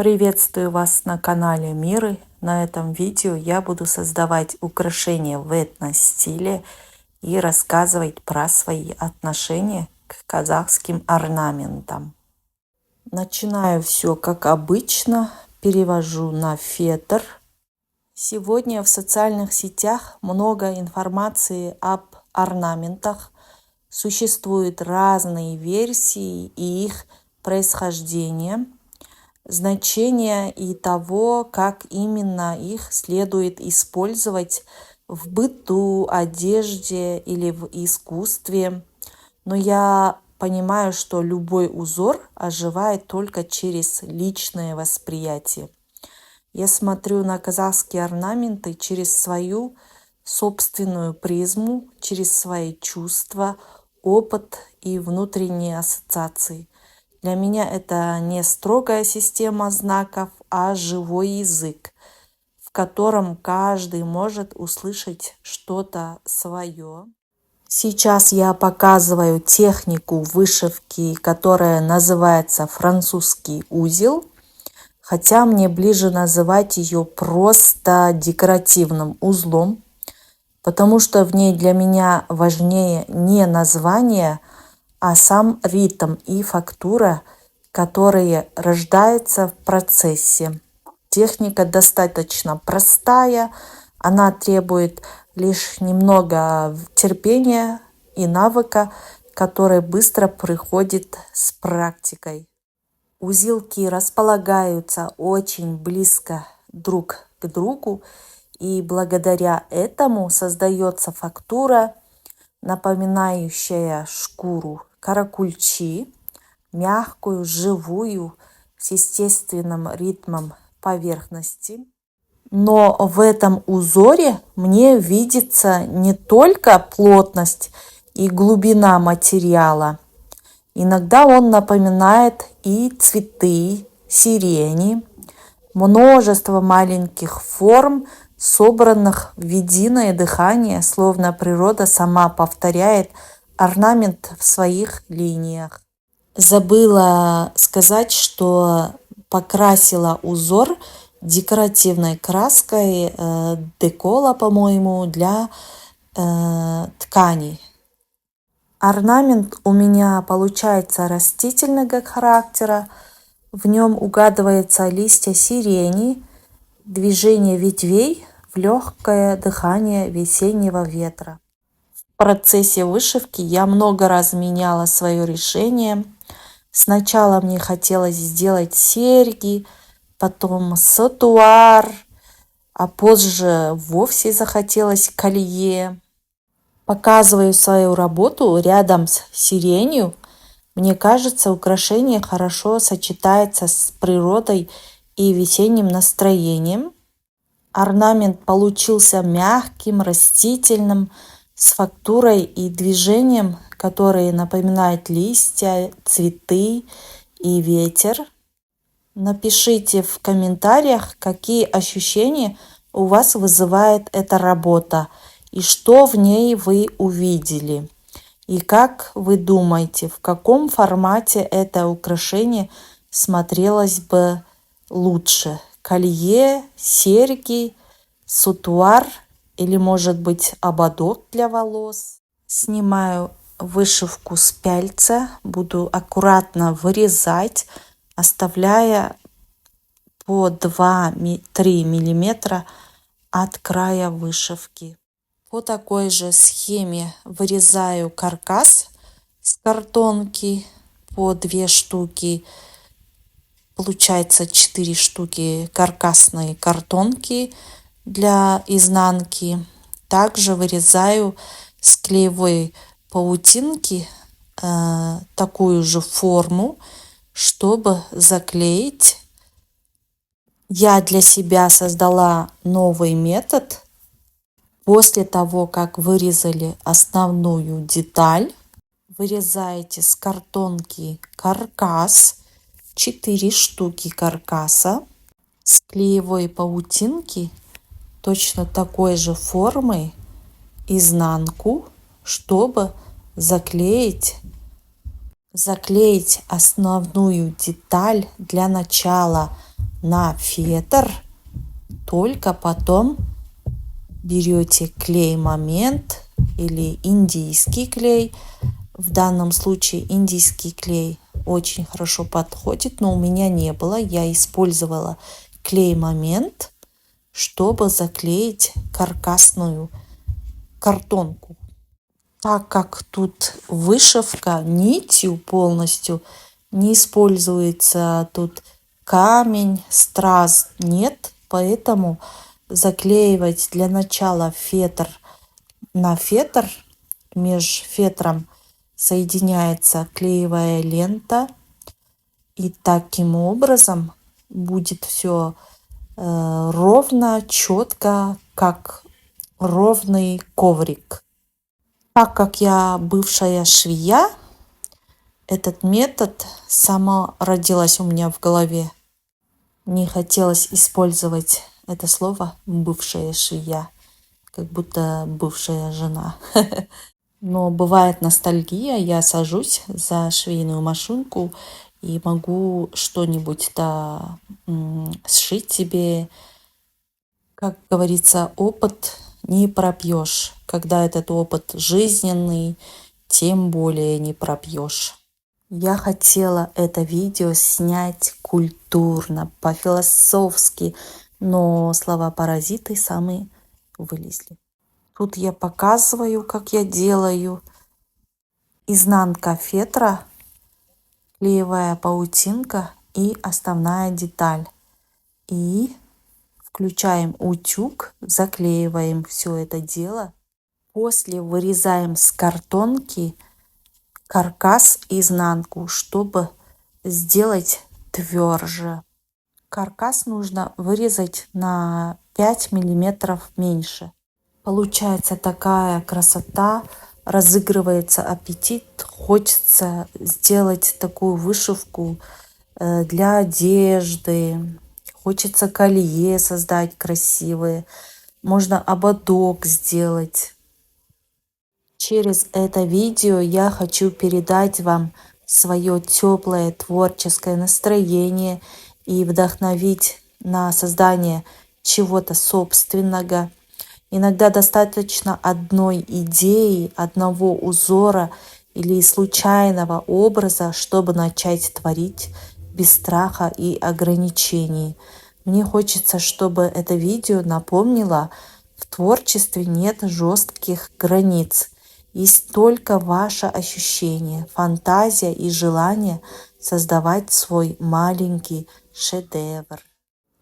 Приветствую вас на канале Миры. На этом видео я буду создавать украшения в этно-стиле и рассказывать про свои отношения к казахским орнаментам. Начинаю все как обычно, перевожу на фетр. Сегодня в социальных сетях много информации об орнаментах. Существуют разные версии и их происхождение, значение и того, как именно их следует использовать в быту, одежде или в искусстве. Но я понимаю, что любой узор оживает только через личное восприятие. Я смотрю на казахские орнаменты через свою собственную призму, через свои чувства, опыт и внутренние ассоциации. Для меня это не строгая система знаков, а живой язык, в котором каждый может услышать что-то свое. Сейчас я показываю технику вышивки, которая называется французский узел, хотя мне ближе называть ее просто декоративным узлом, потому что в ней для меня важнее не название, а сам ритм и фактура, которые рождаются в процессе. Техника достаточно простая, она требует лишь немного терпения и навыка, который быстро приходит с практикой. Узелки располагаются очень близко друг к другу, и благодаря этому создается фактура, напоминающая шкуру каракульчи, мягкую, живую, с естественным ритмом поверхности. Но в этом узоре мне видится не только плотность и глубина материала. Иногда он напоминает и цветы, сирени, множество маленьких форм, собранных в единое дыхание, словно природа сама повторяет орнамент в своих линиях. Забыла сказать, что покрасила узор декоративной краской декола, по-моему, для тканей. Орнамент у меня получается растительного характера. В нем угадываются листья сирени, движение ветвей в легкое дыхание весеннего ветра. В процессе вышивки я много раз меняла свое решение. Сначала мне хотелось сделать серьги, потом сатуар, а позже вовсе захотелось колье. Показываю свою работу рядом с сиренью. Мне кажется, украшение хорошо сочетается с природой и весенним настроением. Орнамент получился мягким, растительным, с фактурой и движением, которые напоминают листья, цветы и ветер. Напишите в комментариях, какие ощущения у вас вызывает эта работа и что в ней вы увидели. И как вы думаете, в каком формате это украшение смотрелось бы лучше? Колье, серьги, сутуар или, может быть, ободок для волос? Снимаю вышивку с пяльца, буду аккуратно вырезать, оставляя по 2-3 мм от края вышивки. По такой же схеме вырезаю каркас с картонки по 2 штуки. Получается 4 штуки каркасной картонки для изнанки. Также вырезаю с клеевой паутинки такую же форму, чтобы заклеить. Я для себя создала новый метод. После того, как вырезали основную деталь, вырезаете с картонки каркас, 4 штуки каркаса, с клеевой паутинки точно такой же формы изнанку, чтобы заклеить основную деталь для начала на фетр, только потом берете клей Момент или индийский клей. В данном случае индийский клей очень хорошо подходит, но у меня не было. Я использовала клей Момент, чтобы заклеить каркасную картонку. Так как тут вышивка нитью полностью, не используется тут камень, страз нет, поэтому заклеивать для начала фетр на фетр. Меж фетром соединяется клеевая лента, и таким образом будет все ровно, четко, как ровный коврик. Так как я бывшая швея, этот метод сама родилась у меня в голове. Не хотелось использовать это слово «бывшая швея», как будто бывшая жена. Но бывает ностальгия, я сажусь за швейную машинку и могу что-нибудь-то сшить себе. Как говорится, опыт не пропьешь. Когда этот опыт жизненный, тем более не пропьешь. Я хотела это видео снять культурно, по-философски, но слова-паразиты сами вылезли. Тут я показываю, как я делаю. Изнанка фетра, клеевая паутинка и основная деталь. И включаем утюг, заклеиваем все это дело. После вырезаем с картонки каркас изнанку, чтобы сделать тверже. Каркас нужно вырезать на 5 миллиметров меньше. Получается такая красота, разыгрывается аппетит, хочется сделать такую вышивку для одежды, хочется колье создать красивые, можно ободок сделать. Через это видео я хочу передать вам свое теплое творческое настроение и вдохновить на создание чего-то собственного. Иногда достаточно одной идеи, одного узора или случайного образа, чтобы начать творить без страха и ограничений. Мне хочется, чтобы это видео напомнило, в творчестве нет жестких границ. Есть только ваше ощущение, фантазия и желание создавать свой маленький шедевр.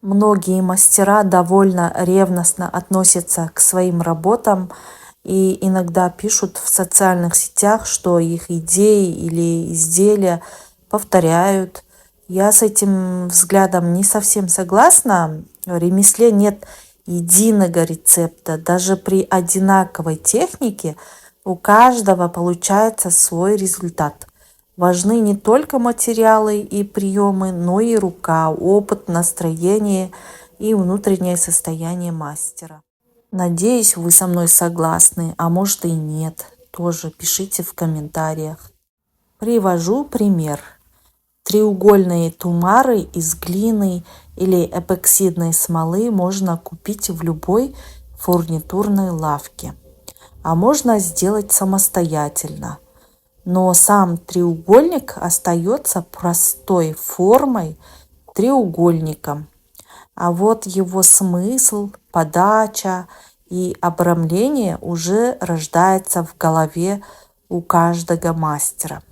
Многие мастера довольно ревностно относятся к своим работам и иногда пишут в социальных сетях, что их идеи или изделия повторяют. Я с этим взглядом не совсем согласна. В ремесле нет единого рецепта. Даже при одинаковой технике у каждого получается свой результат. Важны не только материалы и приемы, но и рука, опыт, настроение и внутреннее состояние мастера. Надеюсь, вы со мной согласны, а может и нет. Тоже пишите в комментариях. Привожу пример. Треугольные тумары из глины или эпоксидной смолы можно купить в любой фурнитурной лавке, а можно сделать самостоятельно. Но сам треугольник остается простой формой треугольником. А вот его смысл, подача и обрамление уже рождается в голове у каждого мастера.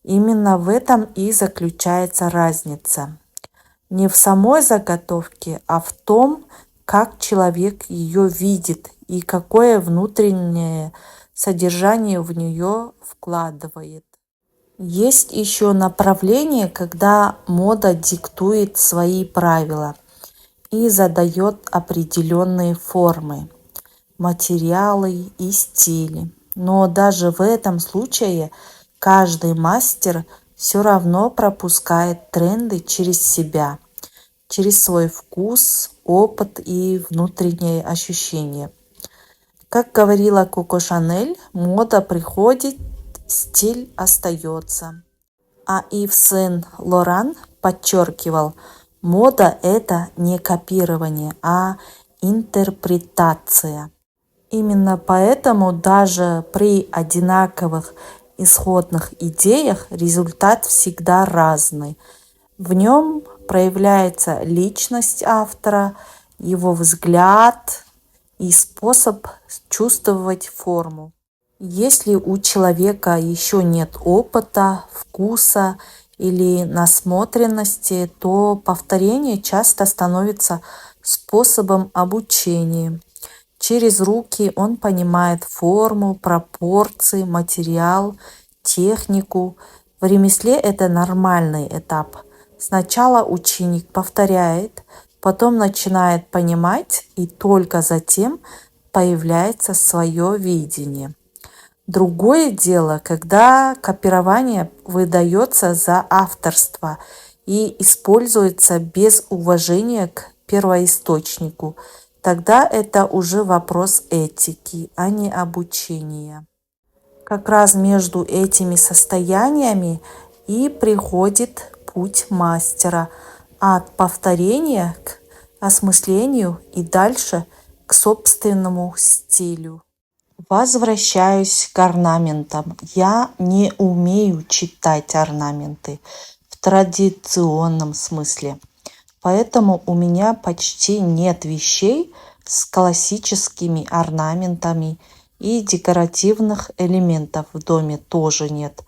Именно в этом и заключается разница. Не в самой заготовке, а в том, как человек ее видит и какое внутреннее содержание в нее вкладывает. Есть еще направление, когда мода диктует свои правила и задает определенные формы, материалы и стили. Но даже в этом случае каждый мастер все равно пропускает тренды через себя, через свой вкус, опыт и внутренние ощущения. Как говорила Коко Шанель, мода приходит, стиль остается. А Ив Сен Лоран подчеркивал, Мода – это не копирование, а интерпретация. Именно поэтому даже при одинаковых исходных идеях результат всегда разный. В нем проявляется личность автора, его взгляд и способ чувствовать форму. Если у человека еще нет опыта, вкуса или насмотренности, то повторение часто становится способом обучения. Через руки он понимает форму, пропорции, материал, технику. В ремесле это нормальный этап. Сначала ученик повторяет, потом начинает понимать, и только затем появляется свое видение. Другое дело, когда копирование выдается за авторство и используется без уважения к первоисточнику. Тогда это уже вопрос этики, а не обучения. Как раз между этими состояниями и приходит путь мастера от повторения к осмыслению и дальше к собственному стилю. Возвращаюсь к орнаментам. Я не умею читать орнаменты в традиционном смысле. Поэтому у меня почти нет вещей с классическими орнаментами, и декоративных элементов в доме тоже нет.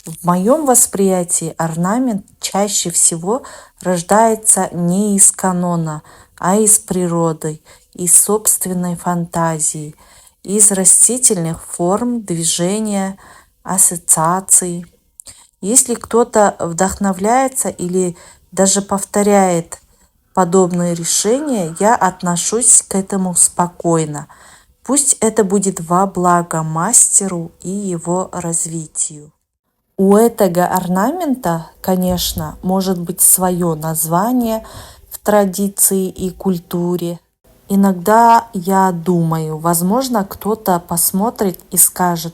В моем восприятии орнамент чаще всего рождается не из канона, а из природы, из собственной фантазии, из растительных форм, движения, ассоциаций. Если кто-то вдохновляется или даже повторяет подобные решения, я отношусь к этому спокойно. Пусть это будет во благо мастеру и его развитию. У этого орнамента, конечно, может быть свое название в традиции и культуре. Иногда я думаю, возможно, кто-то посмотрит и скажет: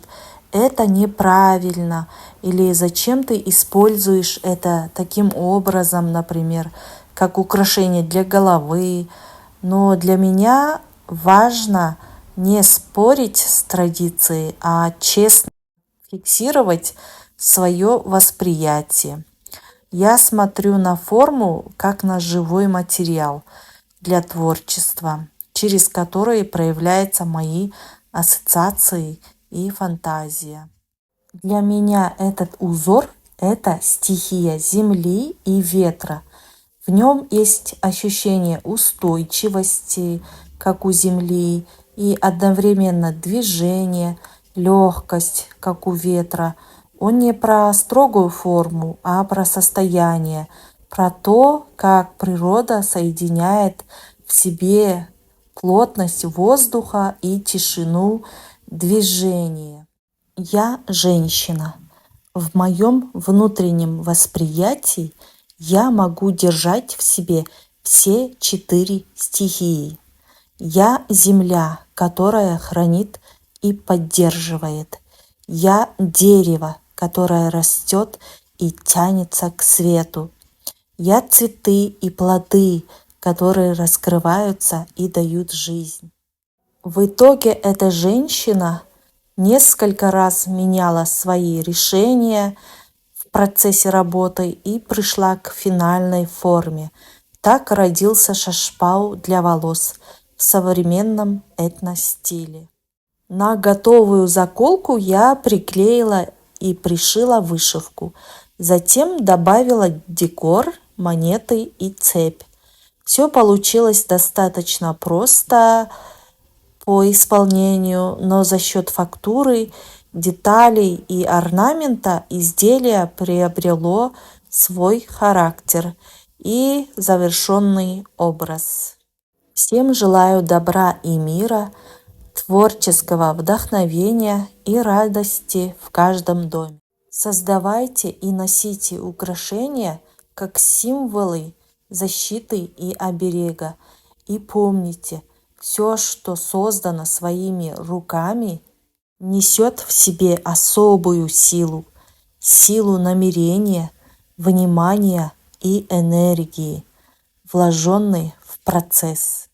это неправильно, или зачем ты используешь это таким образом, например, как украшение для головы. Но для меня важно не спорить с традицией, а честно фиксировать свое восприятие. Я смотрю на форму как на живой материал для творчества, через который проявляются мои ассоциации и фантазия. Для меня этот узор – это стихия земли и ветра. В нем есть ощущение устойчивости, как у земли, и одновременно движение, легкость, как у ветра. Он не про строгую форму, а про состояние, про то, как природа соединяет в себе плотность воздуха и тишину движения. Я женщина. В моем внутреннем восприятии я могу держать в себе все 4 стихии. Я земля, которая хранит и поддерживает. Я дерево, которое растет и тянется к свету. Я цветы и плоды, которые раскрываются и дают жизнь. В итоге эта женщина несколько раз меняла свои решения в процессе работы и пришла к финальной форме. Так родился шашпау для волос в современном этностиле. На готовую заколку я приклеила и пришила вышивку. Затем добавила декор, монеты и цепь. Все получилось достаточно просто по исполнению, но за счет фактуры, деталей и орнамента изделие приобрело свой характер и завершенный образ. Всем желаю добра и мира, творческого вдохновения и радости в каждом доме. Создавайте и носите украшения как символы защиты и оберега. И помните, все, что создано своими руками, несет в себе особую силу, силу намерения, внимания и энергии. вложенный в процесс.